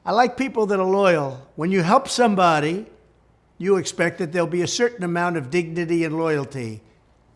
I like people that are loyal. When you help somebody, you expect that there'll be a certain amount of dignity and loyalty.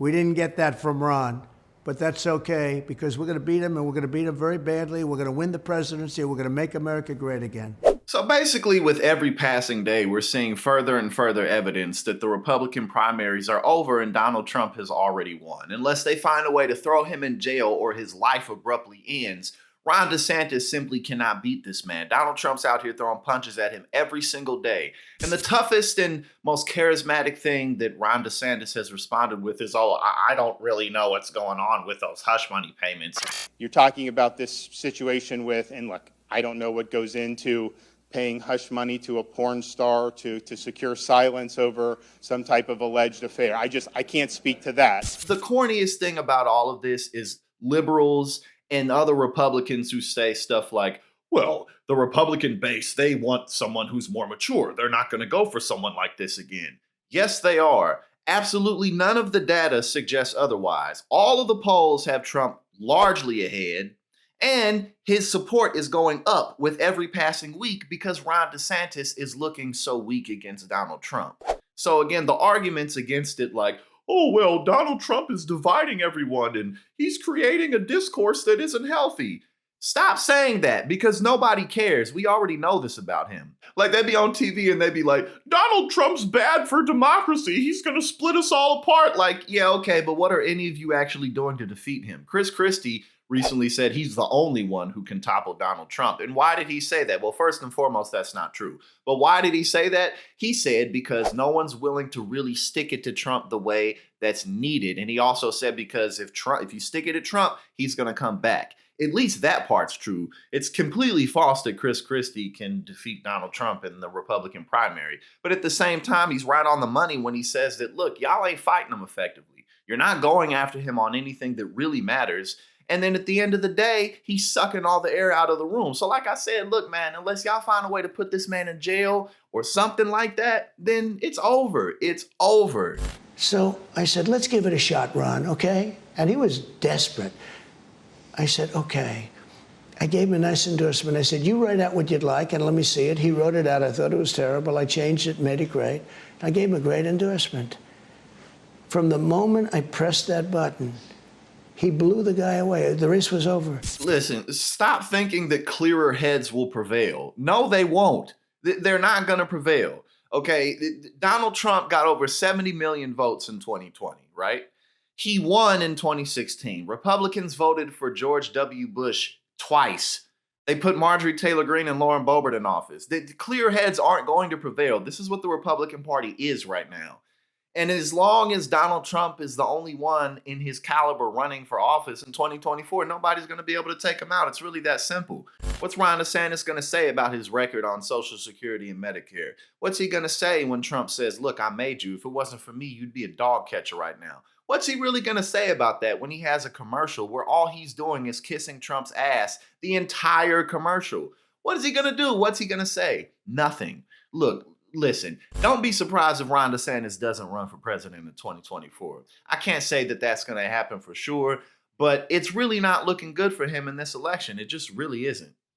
We didn't get that from Ron, but that's okay because we're going to beat him, and we're going to beat him very badly. We're going to win the presidency. We're going to make America great again. So basically, with every passing day, we're seeing further and further evidence that the Republican primaries are over and Donald Trump has already won. Unless they find a way to throw him in jail or his life abruptly ends, Ron DeSantis simply cannot beat this man. Donald Trump's out here throwing punches at him every single day. And the toughest and most charismatic thing that Ron DeSantis has responded with is, oh, I don't really know what's going on with those hush money payments. You're talking about this situation with, and look, I don't know what goes into paying hush money to a porn star to secure silence over some type of alleged affair. I can't speak to that. The corniest thing about all of this is liberals and other Republicans who say stuff like, well, the Republican base, they want someone who's more mature. They're not going to go for someone like this again. Yes, they are. Absolutely none of the data suggests otherwise. All of the polls have Trump largely ahead, and his support is going up with every passing week because Ron DeSantis is looking so weak against Donald Trump. So again, the arguments against it like, oh, well, Donald Trump is dividing everyone and he's creating a discourse that isn't healthy. Stop saying that because nobody cares. We already know this about him. Like they'd be on TV and they'd be like, Donald Trump's bad for democracy. He's going to split us all apart. Like, yeah, okay, but what are any of you actually doing to defeat him? Chris Christie recently said he's the only one who can topple Donald Trump. And why did he say that? Well, first and foremost, that's not true. But why did he say that? He said because no one's willing to really stick it to Trump the way that's needed. And he also said because if you stick it at Trump, he's going to come back. At least that part's true. It's completely false that Chris Christie can defeat Donald Trump in the Republican primary. But at the same time, he's right on the money when he says that, look, y'all ain't fighting him effectively. You're not going after him on anything that really matters. And then at the end of the day, he's sucking all the air out of the room. So like I said, look, man, unless y'all find a way to put this man in jail or something like that, then it's over. It's over. So I said, let's give it a shot, Ron, okay? And he was desperate. I said, okay. I gave him a nice endorsement. I said, you write out what you'd like and let me see it. He wrote it out. I thought it was terrible. I changed it, made it great. I gave him a great endorsement. From the moment I pressed that button, he blew the guy away. The race was over. Listen, stop thinking that clearer heads will prevail. No, they won't. They're not going to prevail. Okay, Donald Trump got over 70 million votes in 2020, right? He won in 2016. Republicans voted for George W. Bush twice. They put Marjorie Taylor Greene and Lauren Boebert in office. The clear heads aren't going to prevail. This is what the Republican Party is right now. And as long as Donald Trump is the only one in his caliber running for office in 2024, nobody's going to be able to take him out. It's really that simple. What's Ron DeSantis going to say about his record on Social Security and Medicare? What's he going to say when Trump says, look, I made you. If it wasn't for me, you'd be a dog catcher right now. What's he really going to say about that when he has a commercial where all he's doing is kissing Trump's ass the entire commercial? What is he going to do? What's he going to say? Nothing. Look, listen, don't be surprised if Ron DeSantis doesn't run for president in 2024. I can't say that that's going to happen for sure, but it's really not looking good for him in this election. It just really isn't.